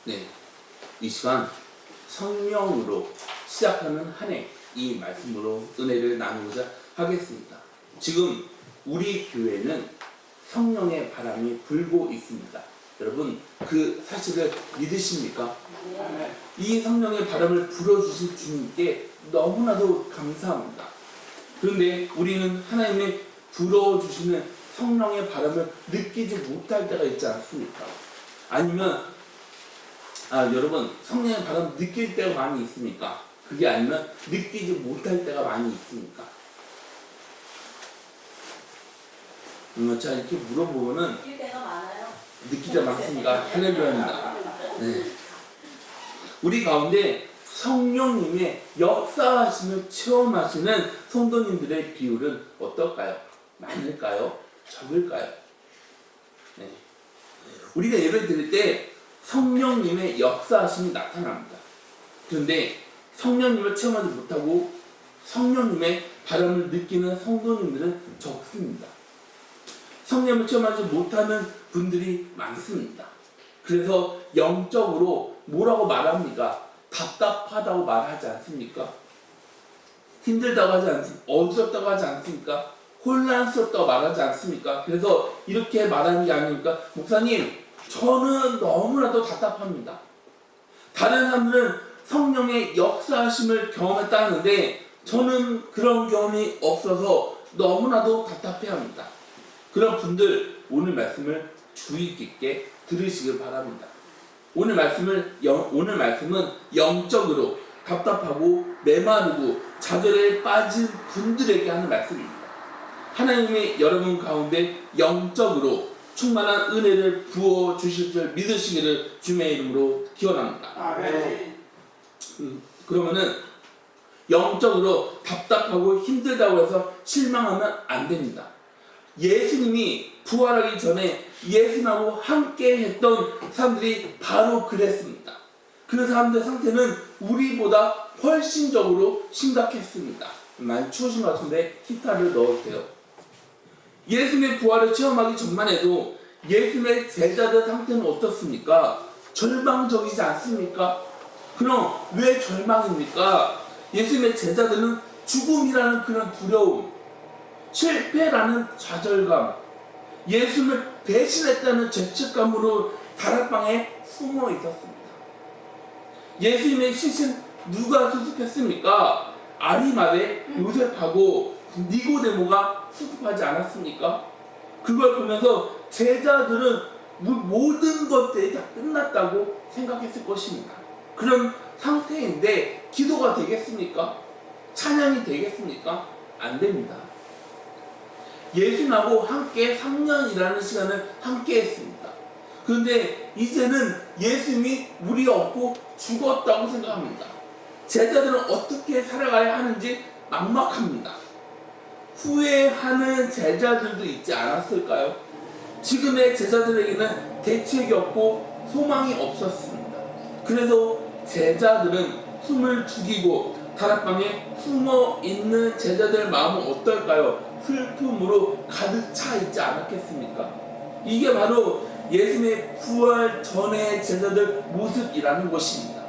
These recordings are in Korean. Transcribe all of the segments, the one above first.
네, 이 시간 성령으로 시작하는 한 해 이 말씀으로 은혜를 나누고자 하겠습니다. 지금 우리 교회는 성령의 바람이 불고 있습니다. 여러분 그 사실을 믿으십니까? 네. 이 성령의 바람을 불어주실 주님께 너무나도 감사합니다. 그런데 우리는 하나님의 불어주시는 성령의 바람을 느끼지 못할 때가 있지 않습니까? 아니면 여러분 성령의 바람 느낄 때가 많이 있습니까? 그게 아니면 느끼지 못할 때가 많이 있습니까? 자 이렇게 물어보면은 느낄 때가 많아요. 느낄 때 많습니까? 할렐루야입니다. 네. 우리 가운데 성령님의 역사하심을 체험하시는 성도님들의 비율은 어떨까요? 많을까요? 적을까요? 네. 우리가 예배 드릴 때 성령님의 역사하심이 나타납니다. 그런데 성령님을 체험하지 못하고 성령님의 바람을 느끼는 성도님들은 적습니다. 성령을 체험하지 못하는 분들이 많습니다. 그래서 영적으로 뭐라고 말합니까? 답답하다고 말하지 않습니까? 힘들다고 하지 않습니까? 어지럽다고 하지 않습니까? 혼란스럽다고 말하지 않습니까? 그래서 이렇게 말하는 게 아닙니까? 목사님, 저는 너무나도 답답합니다. 다른 사람들은 성령의 역사하심을 경험했다는데 저는 그런 경험이 없어서 너무나도 답답해합니다. 그런 분들 오늘 말씀을 주의 깊게 들으시길 바랍니다. 오늘 말씀은 영적으로 답답하고 메마르고 좌절에 빠진 분들에게 하는 말씀입니다. 하나님의 여러분 가운데 영적으로 충만한 은혜를 부어 주실 줄 믿으시기를 주님의 이름으로 기원합니다. 아멘. 그러면은 영적으로 답답하고 힘들다고 해서 실망하면 안 됩니다. 예수님이 부활하기 전에 예수님하고 함께 했던 사람들이 바로 그랬습니다. 그 사람들 상태는 우리보다 훨씬적으로 심각했습니다. 많이 추우신 것 같은데 히터를 넣어주세요. 예수님의 부활을 체험하기 전만 해도 예수님의 제자들 상태는 어떻습니까? 절망적이지 않습니까? 그럼 왜 절망입니까? 예수님의 제자들은 죽음이라는 그런 두려움, 실패라는 좌절감, 예수님을 배신했다는 죄책감으로 다락방에 숨어 있었습니다. 예수님의 시신 누가 수습했습니까? 아리마대 요셉하고 니고데모가 수습하지 않았습니까? 그걸 보면서 제자들은 모든 것들이 다 끝났다고 생각했을 것입니다. 그런 상태인데 기도가 되겠습니까? 찬양이 되겠습니까? 안 됩니다. 예수님하고 함께 3년이라는 시간을 함께 했습니다. 그런데 이제는 예수님이 우리 없고 죽었다고 생각합니다. 제자들은 어떻게 살아가야 하는지 막막합니다. 후회하는 제자들도 있지 않았을까요? 지금의 제자들에게는 대책이 없고 소망이 없었습니다. 그래서 제자들은 숨을 죽이고 다락방에 숨어 있는 제자들 마음은 어떨까요? 슬픔으로 가득 차 있지 않았겠습니까? 이게 바로 예수님의 부활 전의 제자들 모습이라는 것입니다.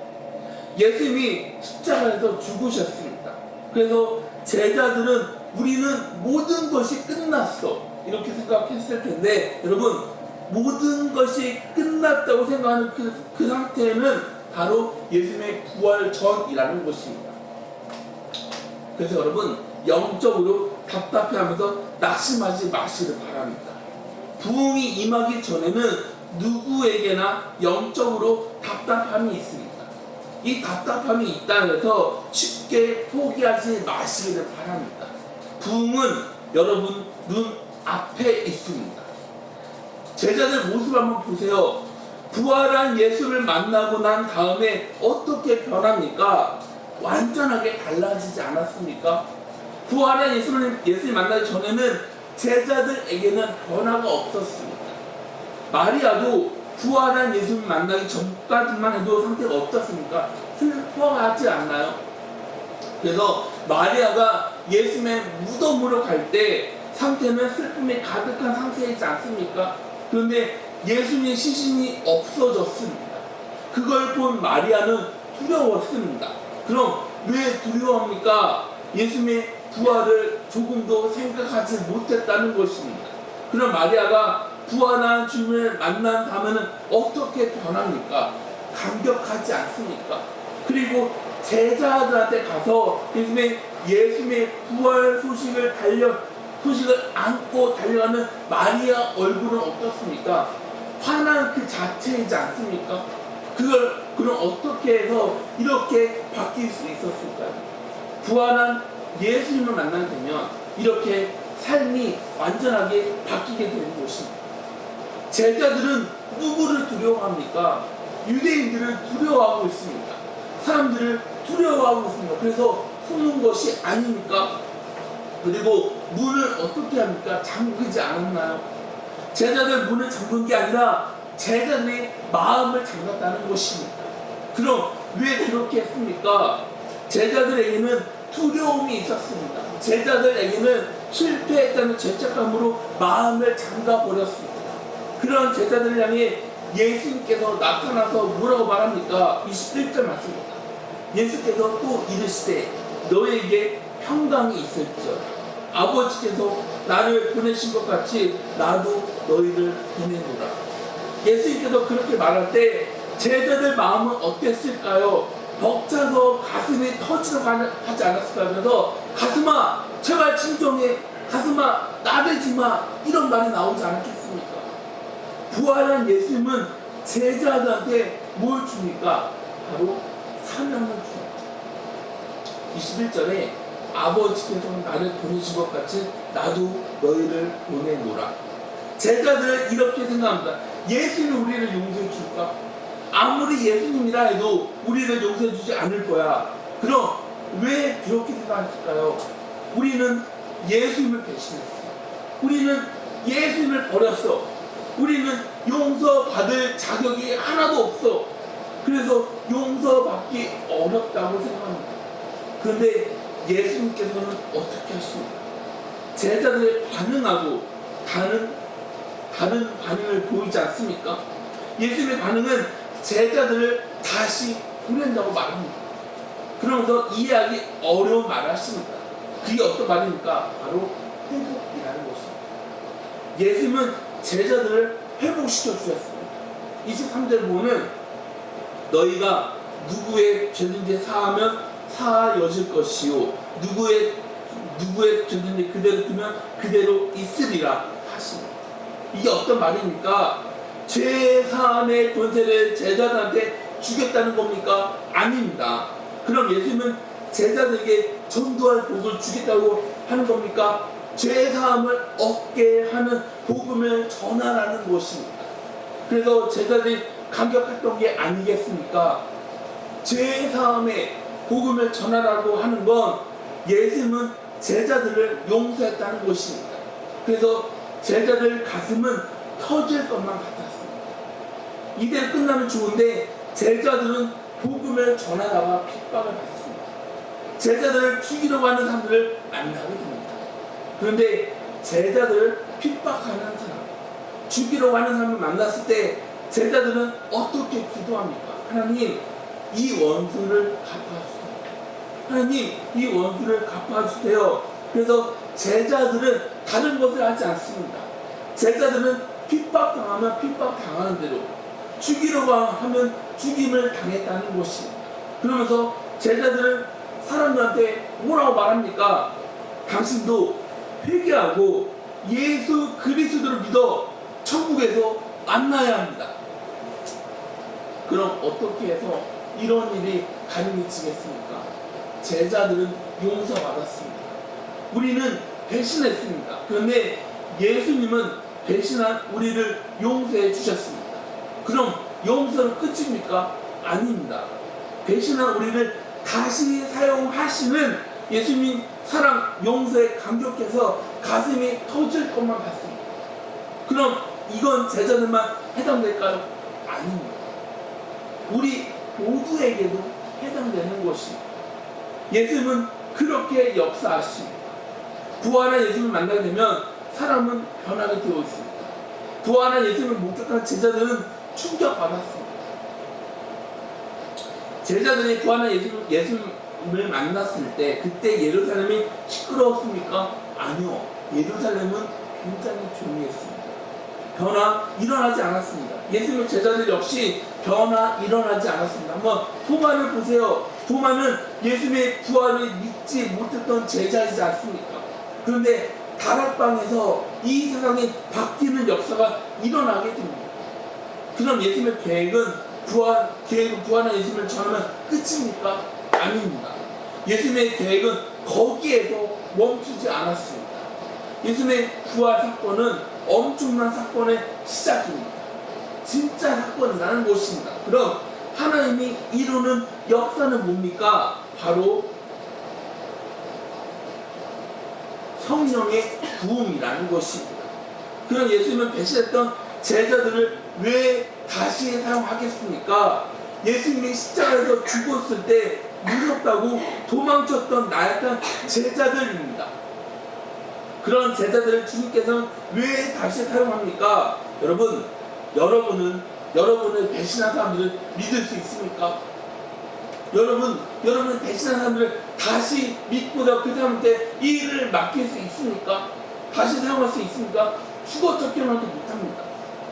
예수님이 십자가에서 죽으셨습니다. 그래서 제자들은 우리는 모든 것이 끝났어 이렇게 생각했을 텐데 여러분 모든 것이 끝났다고 생각하는 그 상태는 바로 예수님의 부활 전이라는 것입니다. 그래서 여러분 영적으로 답답해하면서 낙심하지 마시길 바랍니다. 부흥이 임하기 전에는 누구에게나 영적으로 답답함이 있습니다. 이 답답함이 있다 해서 쉽게 포기하지 마시기를 바랍니다. 부흥은 여러분 눈 앞에 있습니다. 제자들 모습 한번 보세요. 부활한 예수를 만나고 난 다음에 어떻게 변합니까? 완전하게 달라지지 않았습니까? 부활한 예수를 만나기 전에는 제자들에게는 변화가 없었습니다. 마리아도 부활한 예수를 만나기 전까지만 해도 상태가 어떻습니까? 슬퍼하지 않나요? 그래서 마리아가 예수님의 무덤으로 갈 때 상태는 슬픔이 가득한 상태이지 않습니까? 그런데 예수님의 시신이 없어졌습니다. 그걸 본 마리아는 두려웠습니다. 그럼 왜 두려워합니까? 예수님의 부활을 조금도 생각하지 못했다는 것입니다. 그럼 마리아가 부활한 주님을 만난 다음에는 어떻게 변합니까? 감격하지 않습니까? 그리고 제자들한테 가서 예수님의 부활 소식을 안고 달려가는 마리아 얼굴은 어떻습니까? 화난 그 자체이지 않습니까? 그럼 어떻게 해서 이렇게 바뀔 수 있었을까요? 부활한 예수님을 만나게 되면 이렇게 삶이 완전하게 바뀌게 되는 것입니다. 제자들은 누구를 두려워합니까? 유대인들을 두려워하고 있습니다. 사람들을 두려워하고 있습니다. 그래서 숨는 것이 아닙니까? 그리고 문을 어떻게 합니까? 잠그지 않았나요? 제자들 문을 잠근 게 아니라 제자들의 마음을 잠갔다는 것입니다. 그럼 왜 그렇게 했습니까? 제자들에게는 두려움이 있었습니다. 제자들에게는 실패했다는 죄책감으로 마음을 잠가버렸습니다. 그런 제자들을 향해 예수님께서 나타나서 뭐라고 말합니까? 21절 말씀입니다. 예수께서 또 이르시되 너에게 평강이 있을지어다. 아버지께서 나를 보내신 것 같이 나도 너희를 보내노라. 예수님께서 그렇게 말할 때 제자들 마음은 어땠을까요? 벅차서 가슴이 터지러 하지 않았을까? 그래서 가슴아 제발 진정해, 가슴아 나대지마, 이런 말이 나오지 않았겠습니까? 부활한 예수님은 제자들한테 뭘 줍니까? 바로 사명을 줍니다. 21절에 아버지께서 나를 보내신 것 같이 나도 너희를 보내노라. 제자들은 이렇게 생각합니다. 예수님이 우리를 용서해 줄까? 아무리 예수님이라 해도 우리를 용서해 주지 않을 거야. 그럼 왜 그렇게 생각했을까요? 우리는 예수님을 배신했어. 우리는 예수님을 버렸어. 우리는 용서받을 자격이 하나도 없어. 그래서 용서받기 어렵다고 생각합니다. 그런데 예수님께서는 어떻게 하십니까? 제자들의 반응하고 다른 반응을 보이지 않습니까? 예수님의 반응은 제자들을 다시 보낸다고 말합니다. 그러면서 이해하기 어려운 말을 하십니다. 그게 어떤 말입니까? 바로 회복이라는 것입니다. 예수님은 제자들을 회복시켜 주셨습니다. 23절 보면 너희가 누구의 죄든지 사하면 사하여질 것이요 누구의 죄든지 그대로 두면 그대로 있으리라 하십니다. 이게 어떤 말입니까? 죄 사함의 권세를 제자들한테 주겠다는 겁니까? 아닙니다. 그럼 예수님은 제자들에게 전도할 복을 주겠다고 하는 겁니까? 죄 사함을 얻게 하는 복음을 전하라는 것입니다. 그래서 제자들이 감격했던 게 아니겠습니까? 죄 사함의 복음을 전하라고 하는 건 예수님은 제자들을 용서했다는 것입니다. 그래서 제자들 가슴은 터질 것만 같았습니다. 이대로 끝나면 좋은데 제자들은 복음을 전하다가 핍박을 받습니다. 제자들을 죽이려고 하는 사람들을 만나게 됩니다. 그런데 제자들을 핍박하는 사람, 죽이려고 하는 사람을 만났을 때 제자들은 어떻게 기도합니까? 하나님, 이 원수를 갚아주세요. 하나님, 이 원수를 갚아주세요. 그래서 제자들은 다른 것을 하지 않습니다. 제자들은 핍박당하면 핍박당하는 대로, 죽이려고 하면 죽임을 당했다는 것입니다. 그러면서 제자들은 사람들한테 뭐라고 말합니까? 당신도 회개하고 예수 그리스도를 믿어 천국에서 만나야 합니다. 그럼 어떻게 해서 이런 일이 가능해지겠습니까? 제자들은 용서받았습니다. 우리는 배신했습니다. 그런데 예수님은 배신한 우리를 용서해 주셨습니다. 그럼 용서는 끝입니까? 아닙니다. 배신한 우리를 다시 사용하시는 예수님 사랑, 용서에 감격해서 가슴이 터질 것만 같습니다. 그럼 이건 제자들만 해당될까요? 아닙니다. 우리 모두에게도 해당되는 것입니다. 예수님은 그렇게 역사하십니다. 부활한 예수님을 만나게 되면 사람은 변하게 되어 있습니다. 부활한 예수님을 목격한 제자들은 충격받았습니다. 제자들이 구하는 예수님을 만났을 때 그때 예루살렘이 시끄러웠습니까? 아니요. 예루살렘은 굉장히 조용했습니다. 변화 일어나지 않았습니다. 예수님의 제자들 역시 변화 일어나지 않았습니다. 한번 도마를 보세요. 도마는 예수님의 부활을 믿지 못했던 제자이지 않습니까? 그런데 다락방에서 이 세상이 바뀌는 역사가 일어나게 됩니다. 그럼 예수님의 계획은 부활한 예수님을 전하면 끝입니까? 아닙니다. 예수님의 계획은 거기에서 멈추지 않았습니다. 예수님의 부활 사건은 엄청난 사건의 시작입니다. 진짜 사건이라는 것입니다. 그럼 하나님이 이루는 역사는 뭡니까? 바로 성령의 부음이라는 것입니다. 그럼 예수님은 배신했던 제자들을 왜 다시 사용하겠습니까? 예수님이 십자가에서 죽었을 때 무섭다고 도망쳤던 나약한 제자들입니다. 그런 제자들을 주님께서는 왜 다시 사용합니까? 여러분을 배신한 사람들을 믿을 수 있습니까? 여러분 배신한 사람들을 다시 믿고자 그 사람한테 이 일을 맡길 수 있습니까? 다시 사용할 수 있습니까? 죽어 쫓겨나도 못합니다.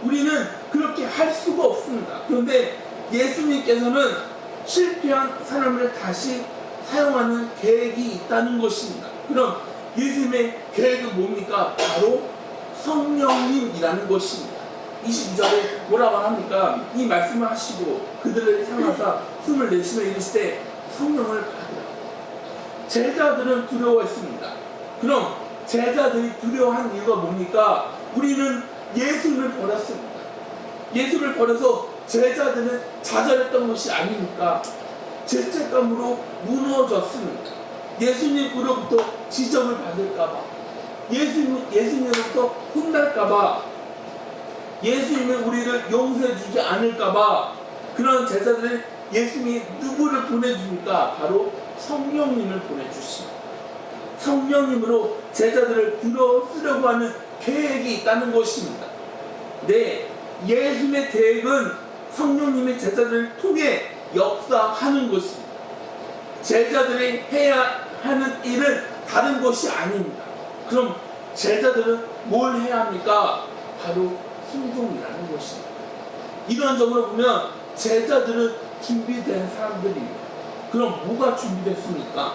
우리는 그렇게 할 수가 없습니다. 그런데 예수님께서는 실패한 사람을 다시 사용하는 계획이 있다는 것입니다. 그럼 예수님의 계획은 뭡니까? 바로 성령님이라는 것입니다. 22절에 뭐라고 합니까? 이 말씀을 하시고 그들을 향하사 숨을 내쉬며 이르시되 성령을 받으라. 제자들은 두려워했습니다. 그럼 제자들이 두려워한 이유가 뭡니까? 우리는 예수를 버렸습니다. 예수를 버려서 제자들은 좌절했던 것이 아닙니까? 죄책감으로 무너졌습니다. 예수님으로부터 지적을 받을까봐, 예수님으로부터 혼날까봐, 예수님이 우리를 용서해주지 않을까봐 그런 제자들은 예수님이 누구를 보내줍니까? 바로 성령님을 보내주십니다. 성령님으로 제자들을 들어쓰려고 하는 계획이 있다는 것입니다. 네, 예수님의 계획은 성령님의 제자들을 통해 역사하는 것입니다. 제자들이 해야 하는 일은 다른 것이 아닙니다. 그럼 제자들은 뭘 해야 합니까? 바로 순종이라는 것입니다. 이론적으로 보면 제자들은 준비된 사람들입니다. 그럼 뭐가 준비됐습니까?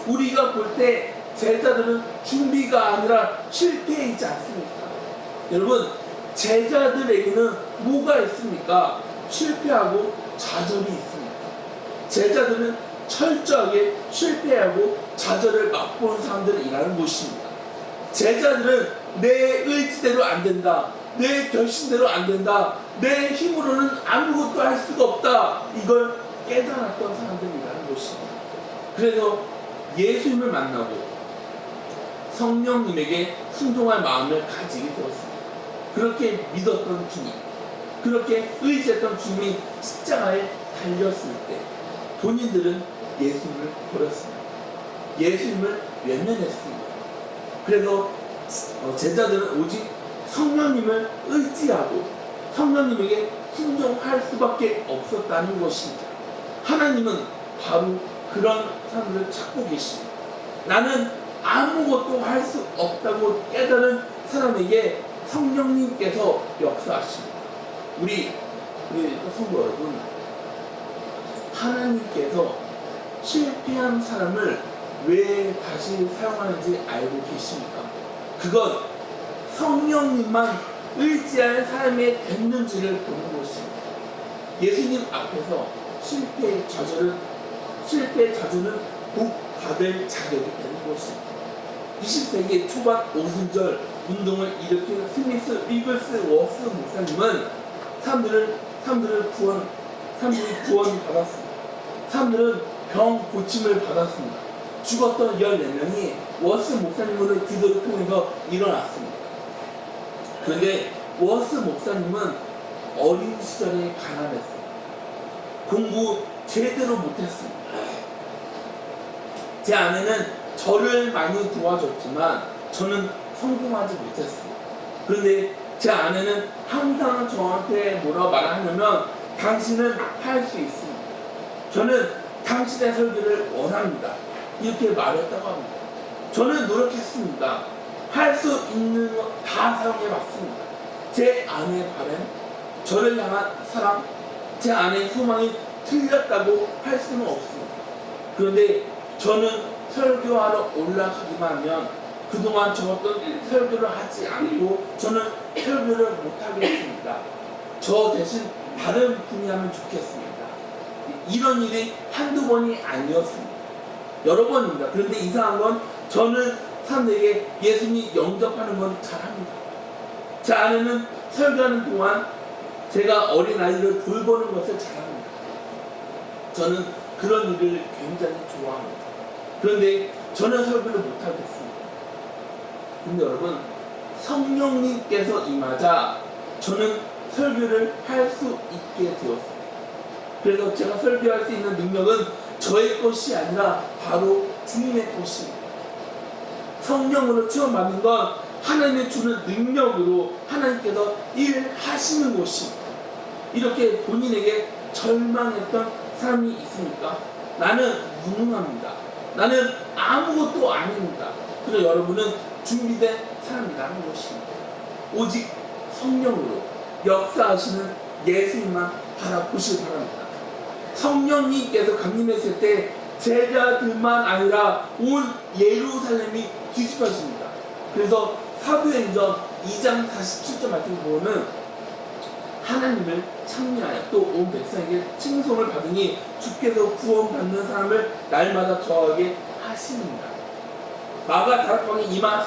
우리가 볼 때 제자들은 준비가 아니라 실패이지 않습니까? 여러분, 제자들에게는 뭐가 있습니까? 실패하고 좌절이 있습니다. 제자들은 철저하게 실패하고 좌절을 맛보는 사람들이라는 것입니다. 제자들은 내 의지대로 안 된다, 내 결심대로 안 된다, 내 힘으로는 아무것도 할 수가 없다, 이걸 깨달았던 사람들이라는 것입니다. 그래서 예수님을 만나고 성령님에게 순종할 마음을 가지게 되었습니다. 그렇게 믿었던 주님, 그렇게 의지했던 주님이 십자가에 달렸을 때 본인들은 예수님을 버렸습니다. 예수님을 외면했습니다. 그래서 제자들은 오직 성령님을 의지하고 성령님에게 순종할 수밖에 없었다는 것입니다. 하나님은 바로 그런 사람들을 찾고 계십니다. 나는 아무것도 할 수 없다고 깨달은 사람에게 성령님께서 역사하십니다. 우리 성도 여러분, 하나님께서 실패한 사람을 왜 다시 사용하는지 알고 계십니까? 그건 성령님만 의지할 삶이 됐는지를 보는 것입니다. 예수님 앞에서 실패의 저주는 복 받을 자격이 되는 것입니다. 20세기 초반 오순절 운동을 일으킨 스미스 리글스 워스 목사님은 사람들이 구원 받았습니다. 사람들은 병 고침을 받았습니다. 죽었던 14명이 워스 목사님으로 기도를 통해서 일어났습니다. 그런데 워스 목사님은 어린 시절에 가난했습니다. 공부 제대로 못했습니다. 제 아내는 저를 많이 도와줬지만 저는 성공하지 못했습니다. 그런데 제 아내는 항상 저한테 뭐라고 말하냐면 당신은 할 수 있습니다. 저는 당신의 설교를 원합니다. 이렇게 말했다고 합니다. 저는 노력했습니다. 할 수 있는 거 다 사용해봤습니다. 제 아내의 바람, 저를 향한 사랑, 제 아내의 소망이 틀렸다고 할 수는 없습니다. 그런데 저는 설교하러 올라가기만 하면 그동안 적었던 설교를 하지 않고 저는 설교를 못하겠습니다. 저 대신 다른 분이 하면 좋겠습니다. 이런 일이 한두 번이 아니었습니다. 여러 번입니다. 그런데 이상한 건 저는 사람들에게 예수님 영접하는 건 잘합니다. 제 아내는 설교하는 동안 제가 어린아이를 돌보는 것을 잘합니다. 저는 그런 일을 굉장히 좋아합니다. 그런데 저는 설교를 못하겠습니다. 근데 여러분, 성령님께서 임하자 저는 설교를 할 수 있게 되었습니다. 그래서 제가 설교할 수 있는 능력은 저의 것이 아니라 바로 주님의 것입니다. 성령으로 체험받는 건 하나님의 주는 능력으로 하나님께서 일하시는 것입니다. 이렇게 본인에게 절망했던 사람이 있습니까? 나는 무능합니다. 나는 아무것도 아닙니다. 그래서 여러분은 준비된 사람이라는 것입니다. 오직 성령으로 역사하시는 예수님만 바라보시기 바랍니다. 성령님께서 강림했을 때 제자들만 아니라 온 예루살렘이 뒤집어집니다. 그래서 사도행전 2장 47절 말씀 보면 하나님을 찬미하여 또 온 백성에게 칭송을 받으니 주께서 구원받는 사람을 날마다 더하게 하십니다. 마가 다락방에 임한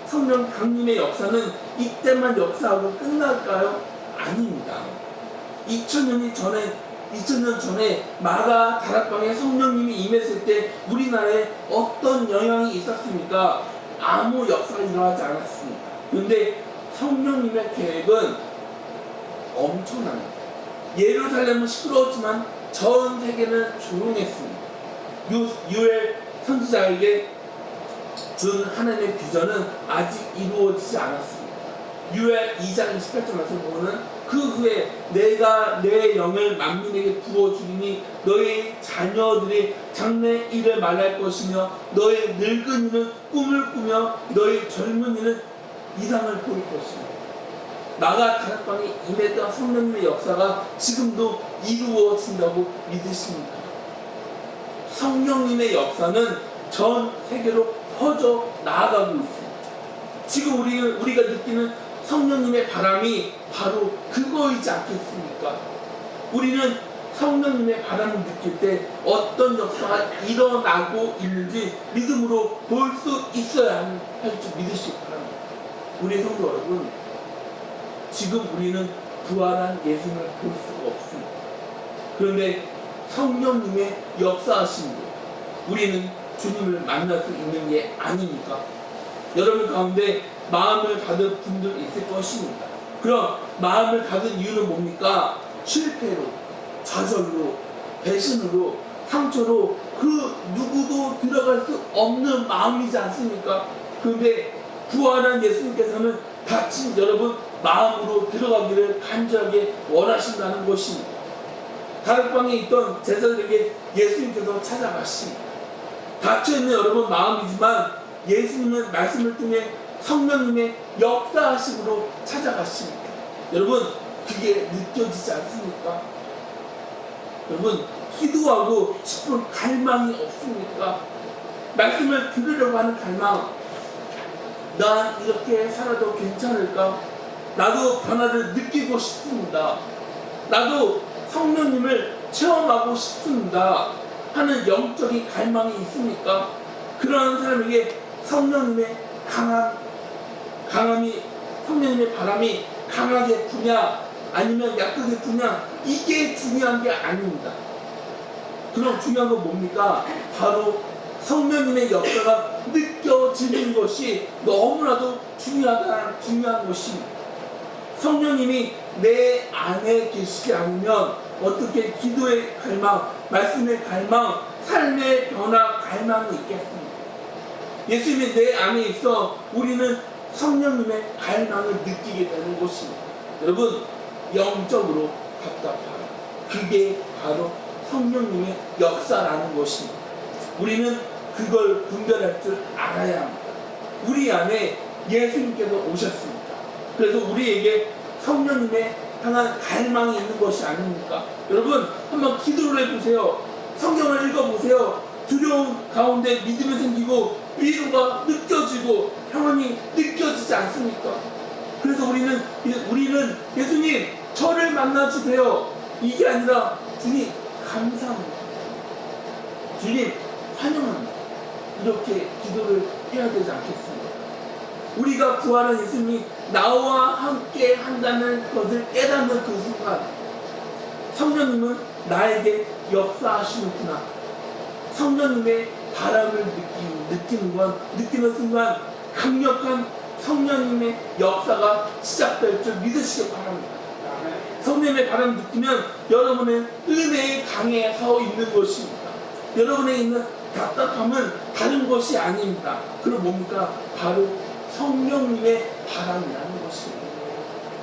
성령 강림의 역사는 이때만 역사하고 끝날까요? 아닙니다. 2000년 전에 마가 다락방에 성령님이 임했을 때 우리나라에 어떤 영향이 있었습니까? 아무 역사가 일어나지 않았습니다. 그런데 성령님의 계획은 엄청납니다. 예루살렘은 시끄러웠지만 전 세계는 조용했습니다. 요엘 선지자에게 준 하나님의 비전은 아직 이루어지지 않았습니다. 요엘 2장 28절 말씀 보면 그 후에 내가 내 영을 만민에게 부어주리니 너희 자녀들이 장래 일을 말할 것이며 너희 늙은이는 꿈을 꾸며 너희 젊은이는 이상을 볼 것이며 마가 다락방에 임했던 성령님의 역사가 지금도 이루어진다고 믿으십니까? 성령님의 역사는 전 세계로 퍼져 나아가고 있습니다. 지금 우리가 느끼는 성령님의 바람이 바로 그거이지 않겠습니까? 우리는 성령님의 바람을 느낄 때 어떤 역사가 일어나고 있는지 믿음으로 볼 수 있어야 할 줄 믿으시기 바랍니다. 우리 성도 여러분, 지금 우리는 부활한 예수님을 볼 수가 없습니다. 그런데 성령님의 역사하심으로 우리는 주님을 만날 수 있는 게 아닙니까? 여러분 가운데 마음을 닫은 분들 있을 것입니다. 그럼 마음을 닫은 이유는 뭡니까? 실패로, 좌절로, 배신으로, 상처로 그 누구도 들어갈 수 없는 마음이지 않습니까? 그런데 부활한 예수님께서는 다친 여러분 마음으로 들어가기를 간절하게 원하신다는 것입니다. 다락방에 있던 제자들에게 예수님께서 찾아가십니다. 닫혀있는 여러분 마음이지만 예수님은 말씀을 통해 성령님의 역사하심으로 찾아가십니다. 여러분 그게 느껴지지 않습니까? 여러분 기도하고 싶은 갈망이 없습니까? 말씀을 들으려고 하는 갈망. 난 이렇게 살아도 괜찮을까? 나도 변화를 느끼고 싶습니다. 나도 성령님을 체험하고 싶습니다 하는 영적인 갈망이 있습니까? 그런 사람에게 성령님의 성령님의 바람이 강하게 부냐 아니면 약하게 부냐 이게 중요한 게 아닙니다. 그럼 중요한 건 뭡니까? 바로 성령님의 역사가 느껴지는 것이 너무나도 중요한 것입니다. 성령님이 내 안에 계시지 않으면 어떻게 기도의 갈망, 말씀의 갈망, 삶의 변화 갈망이 있겠습니까? 예수님이 내 안에 있어 우리는 성령님의 갈망을 느끼게 되는 것입니다. 여러분 영적으로 답답하다. 그게 바로 성령님의 역사라는 것입니다. 우리는 그걸 분별할 줄 알아야 합니다. 우리 안에 예수님께서 오셨습니다. 그래서 우리에게 성령님의 향한 갈망이 있는 것이 아닙니까? 여러분 한번 기도를 해보세요. 성경을 읽어보세요. 두려움 가운데 믿음이 생기고 위로가 느껴지고 평안이 느껴지지 않습니까? 그래서 우리는 예수님 저를 만나주세요. 이게 아니라 주님 감사합니다. 주님 환영합니다. 이렇게 기도를 해야 되지 않겠습니까? 우리가 부활한 예수님이 나와 함께 한다는 것을 깨닫는 그 순간 성령님은 나에게 역사하시는구나. 성령님의 바람을 느끼는 순간 강력한 성령님의 역사가 시작될 줄 믿으시기 바랍니다. 성령님의 바람을 느끼면 여러분의 은혜의 강에 서 있는 것입니다. 여러분에 있는 답답함은 다른 것이 아닙니다. 그럼 뭡니까? 바로 성령님의 바람이라는 것입니다.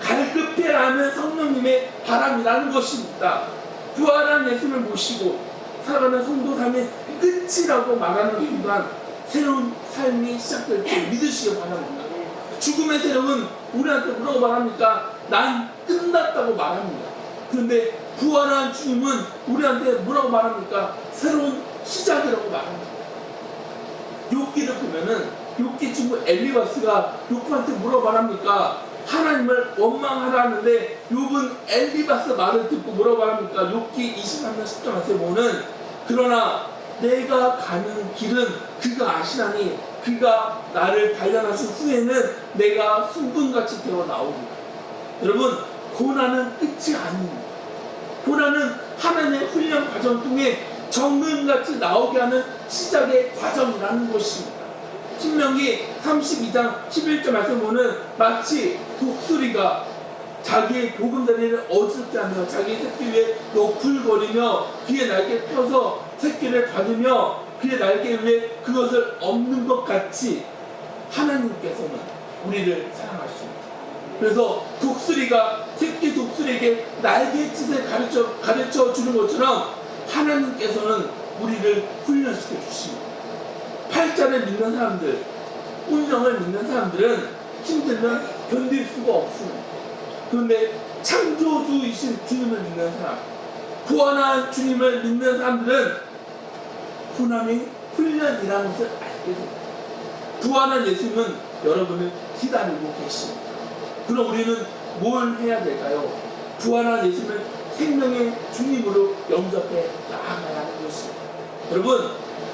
갈급해하는 성령님의 바람이라는 것입니다. 부활한 예수를 모시고 살아가는 성도 삶의 끝이라고 말하는 순간 새로운 삶이 시작될 줄 믿으시기 바랍니다. 죽음의 세력은 우리한테 뭐라고 말합니까? 난 끝났다고 말합니다. 그런데 부활한 주님은 우리한테 뭐라고 말합니까? 새로운 시작이라고 말합니다. 욥기를 보면은 욥기 친구 엘리바스가 욥한테 뭐라고 말합니까? 하나님을 원망하라는데 욥은 엘리바스 말을 듣고 뭐라고 말합니까? 욥기 23장 10절 말씀에 보면 그러나 내가 가는 길은 그가 아시나니 그가 나를 발견하신 후에는 내가 순금같이 되어 나오리라. 여러분 고난은 끝이 아닙니다. 고난은 하나님의 훈련 과정 중에 정금같이 나오게 하는 시작의 과정이라는 것입니다. 신명기 32장 11절 말씀 보면 마치 독수리가 자기의 보금자리를 어둡게 하며 자기의 새끼 위에 노풀거리며 그의 날개 펴서 새끼를 받으며 그의 날개 위에 그것을 얻는 것 같이 하나님께서는 우리를 사랑하십니다. 그래서 독수리가 새끼 독수리에게 날개짓을 가르쳐 주는 것처럼 하나님께서는 우리를 훈련시켜 주십니다. 팔자를 믿는 사람들, 운명을 믿는 사람들은 힘들면 견딜 수가 없습니다. 그런데 창조주이신 주님을 믿는 사람, 부활한 주님을 믿는 사람들은 고난의 훈련이라는 것을 알게 됩니다. 부활한 예수님은 여러분을 기다리고 계십니다. 그럼 우리는 뭘 해야 될까요? 부활한 예수님을 생명의 주님으로 영접해 나아가야 하는 것입니다. 여러분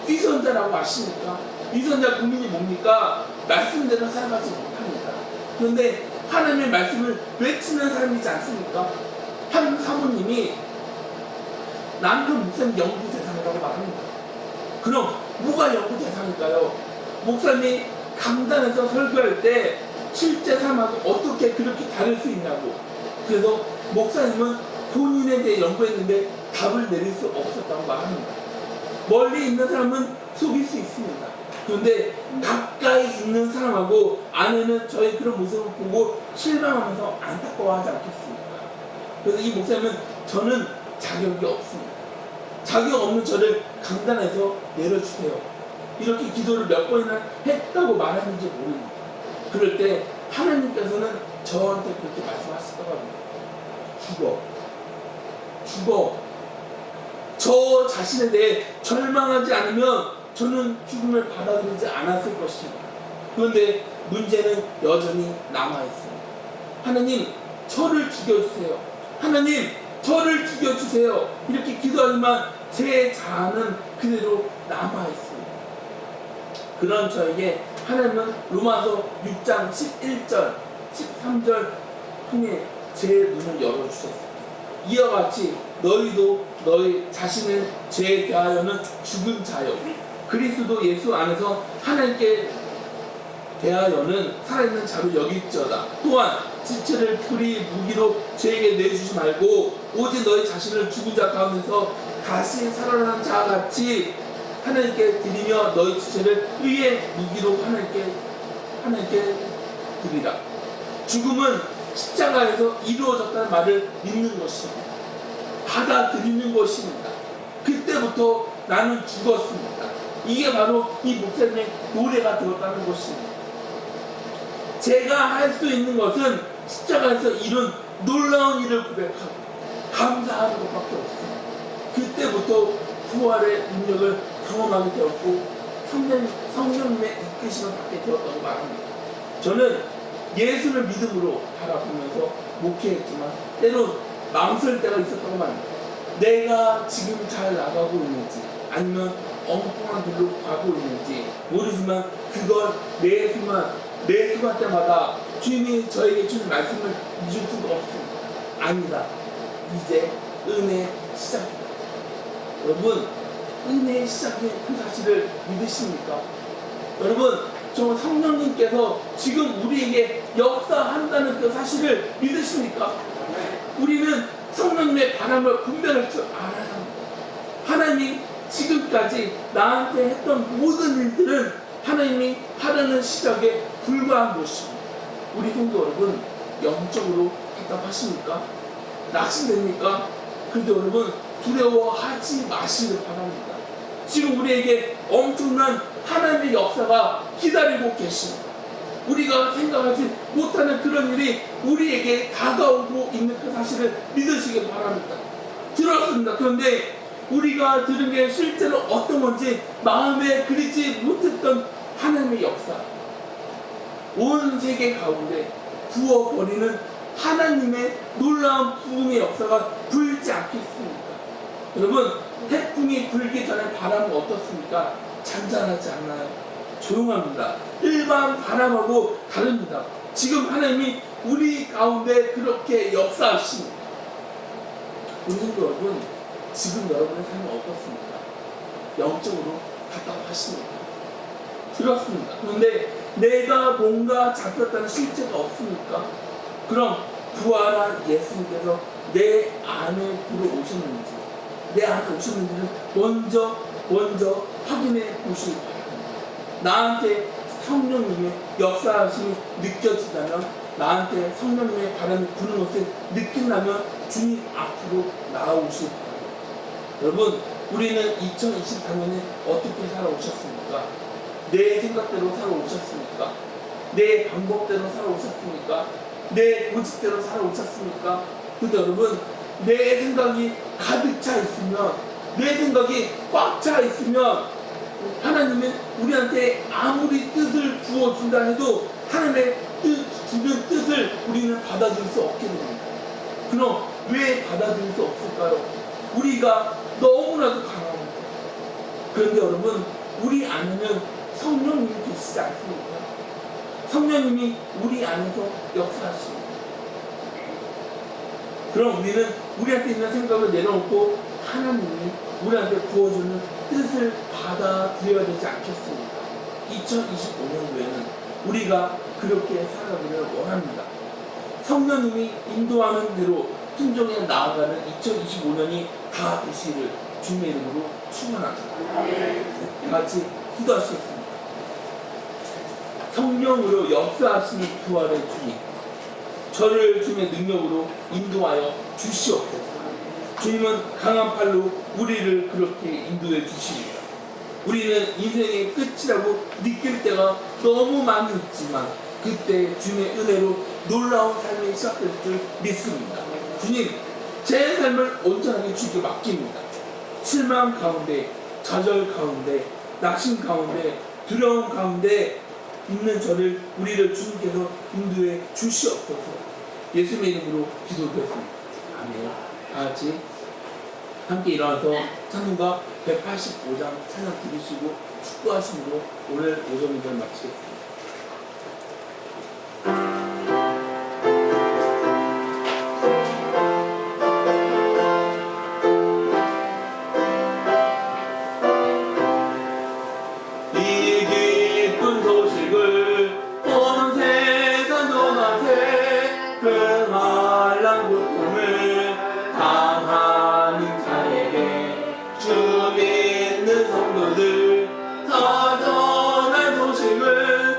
위선자라고 아십니까? 위선자 국민이 뭡니까? 말씀대로 살아가지 못합니다. 그런데 하나님의 말씀을 외치는 사람이지 않습니까? 한 사모님이 남편 목사님 연구 대상이라고 말합니다. 그럼 뭐가 연구 대상일까요? 목사님이 강단에서 설교할 때 실제 삶하고 어떻게 그렇게 다를 수 있냐고. 그래서 목사님은 본인에 대해 연구했는데 답을 내릴 수 없었다고 말합니다. 멀리 있는 사람은 속일 수 있습니다. 그런데 가까이 있는 사람하고 아내는 저의 그런 모습을 보고 실망하면서 안타까워하지 않겠습니까? 그래서 이 목사님은 저는 자격이 없습니다. 자격 없는 저를 강단에서 내려주세요. 이렇게 기도를 몇 번이나 했다고 말하는지 모릅니다. 그럴 때 하나님께서는 저한테 그렇게 말씀하시더라고 합니다. 죽어. 저 자신에 대해 절망하지 않으면 저는 죽음을 받아들이지 않았을 것입니다. 그런데 문제는 여전히 남아있습니다. 하나님 저를 죽여주세요. 하나님 저를 죽여주세요. 이렇게 기도하지만 제 자아는 그대로 남아있습니다. 그런 저에게 하나님은 로마서 6장 11절 13절 통해 제 눈을 열어주셨습니다. 이와 같이 너희도 너희 자신을 죄에 대하여는 죽은 자요 그리스도 예수 안에서 하나님께 대하여는 살아있는 자로 여길지어다. 또한 지체를 풀이 무기로 죄에게 내주지 말고 오직 너희 자신을 죽은 자 가운데서 다시 살아나는 자와 같이 하나님께 드리며 너희 지체를 의의 무기로 하나님께 드리라. 죽음은 십자가에서 이루어졌다는 말을 믿는 것입니다. 받아들이는 것입니다. 그때부터 나는 죽었습니다. 이게 바로 이 목사님의 노래가 되었다는 것입니다. 제가 할 수 있는 것은 십자가에서 이룬 놀라운 일을 고백하고 감사하는 것밖에 없습니다. 그때부터 부활의 능력을 경험하게 되었고 성령님의 이끄심을 받게 되었다고 말합니다. 저는 예수를 믿음으로 바라보면서 목회했지만 때론 망설 때가 있었다고 말합니다. 내가 지금 잘 나가고 있는지 아니면 엉뚱한 길로 가고 있는지 모르지만 그걸 매 순간 때마다 주님이 저에게 주는 말씀을 잊을 수가 없습니다. 아니다. 이제 은혜의 시작이다. 여러분, 은혜의 시작의 그 사실을 믿으십니까? 여러분, 정말 성령님께서 지금 우리에게 역사한다는 그 사실을 믿으십니까? 우리는 성령님의 바람을 분별할 줄 알아야 합니다. 하나님이 지금까지 나한테 했던 모든 일들은 하나님이 하려는 시작에 불과한 것입니다. 우리 성도 여러분, 영적으로 답답하십니까? 낙심됩니까? 그래도 여러분, 두려워하지 마시길 바랍니다. 지금 우리에게 엄청난 하나님의 역사가 기다리고 계십니다. 우리가 생각하지 못하는 그런 일이 우리에게 다가오고 있는 그 사실을 믿으시길 바랍니다. 들었습니다. 그런데 우리가 들은 게 실제로 어떤 건지 마음에 그리지 못했던 하나님의 역사, 온 세계 가운데 부어버리는 하나님의 놀라운 부흥의 역사가 불지 않겠습니까? 여러분, 태풍이 불기 전에 바람은 어떻습니까? 잔잔하지 않나요? 조용합니다. 일반 바람하고 다릅니다. 지금 하나님이 우리 가운데 그렇게 역사하십니다. 우리 성도 여러분, 지금 여러분의 삶은 어떻습니까? 영적으로 답답하십니까? 들었습니다. 그런데 내가 뭔가 잡혔다는 실체가 없습니까? 그럼 부활한 예수님께서 내 안에 들어오셨는지, 내 안에 오셨는지를 먼저 확인해 보시기 바랍니다. 나한테 성령님의 역사하심이 느껴진다면, 나한테 성령님의 바람이 부는 것을 느낀다면 주님 앞으로 나아오시기 바랍니다. 여러분, 우리는 2024년에 어떻게 살아오셨습니까? 내 생각대로 살아오셨습니까? 내 방법대로 살아오셨습니까? 내 고집대로 살아오셨습니까? 근데 여러분, 내 생각이 가득 차 있으면, 내 생각이 꽉 차 있으면 하나님은 우리한테 아무리 뜻을 부어준다 해도 하나님의 주는 뜻을 우리는 받아들일 수 없게 됩니다. 그럼 왜 받아들일 수 없을까요? 우리가 너무나도 강합니다. 그런데 여러분, 우리 안에는 성령님이 계시지 않습니까? 성령님이 우리 안에서 역사하십니다. 그럼 우리는 우리한테 있는 생각을 내려놓고 하나님이 우리한테 부어주는 뜻을 받아들여야 되지 않겠습니까? 2025년도에는 우리가 그렇게 살아가기를 원합니다. 성령님이 인도하는 대로 순종해 나아가는 2025년이 다 되시기를 주님의 이름으로 축원합니다. 같이 기도하시겠습니다. 성령으로 역사하시는 부활의 주님, 저를 주님의 능력으로 인도하여 주시옵소서. 주님은 강한 팔로 우리를 그렇게 인도해 주십니다. 우리는 인생의 끝이라고 느낄 때가 너무 많이 있지만 그때 주님의 은혜로 놀라운 삶이 시작될 줄 믿습니다. 주님, 제 삶을 온전하게 주께 맡깁니다. 실망 가운데, 좌절 가운데, 낙심 가운데, 두려움 가운데 있는 저를, 우리를 주님께서 인도해 주시옵소서. 예수님의 이름으로 기도드렸습니다. 아멘. 다 같이 함께 일어나서 찬송가 185장 찬양 드리시고 축도하심으로 오늘 오전 기도를 마치겠습니다. 주 믿는 성도들 더 전한 소식을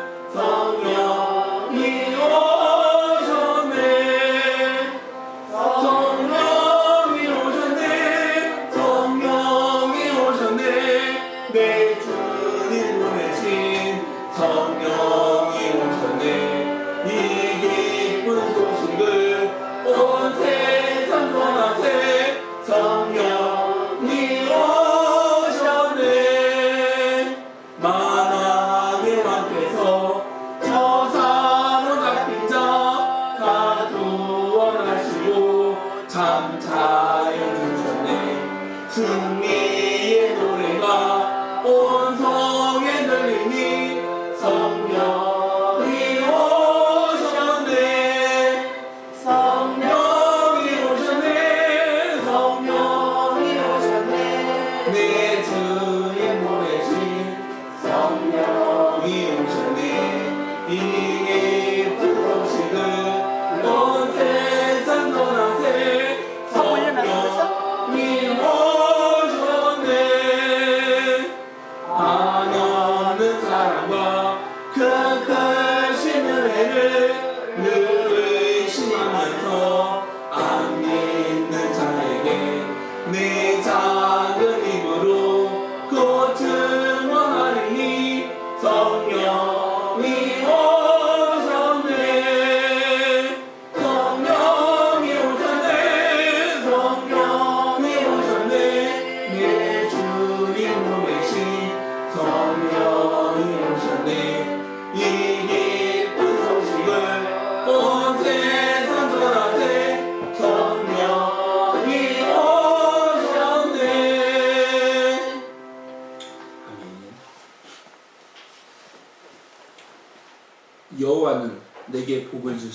승리의 노래가 온 성에 들리니 성령이 오셨네. 성령이 오셨네. 성령이 오셨네. 내 주님 보내신 성령이 오셨네. 이 기쁜 소식을 온 세상 전하세. 성령이 오셨네. 한없는 사랑과 그 크신 은혜를 늘 의심하면서 안 믿는 자에게 내 작은 입으로 곧 증언하리니 성령이 오셨네. 성령이 오셨네. 성령이 오셨네. 내 주님 보내신 성령이 오셨네. 이 기쁜 소식을 온 세상 전하세. 성령이 오셨네. 아멘. 여호와는 내게 복을 주시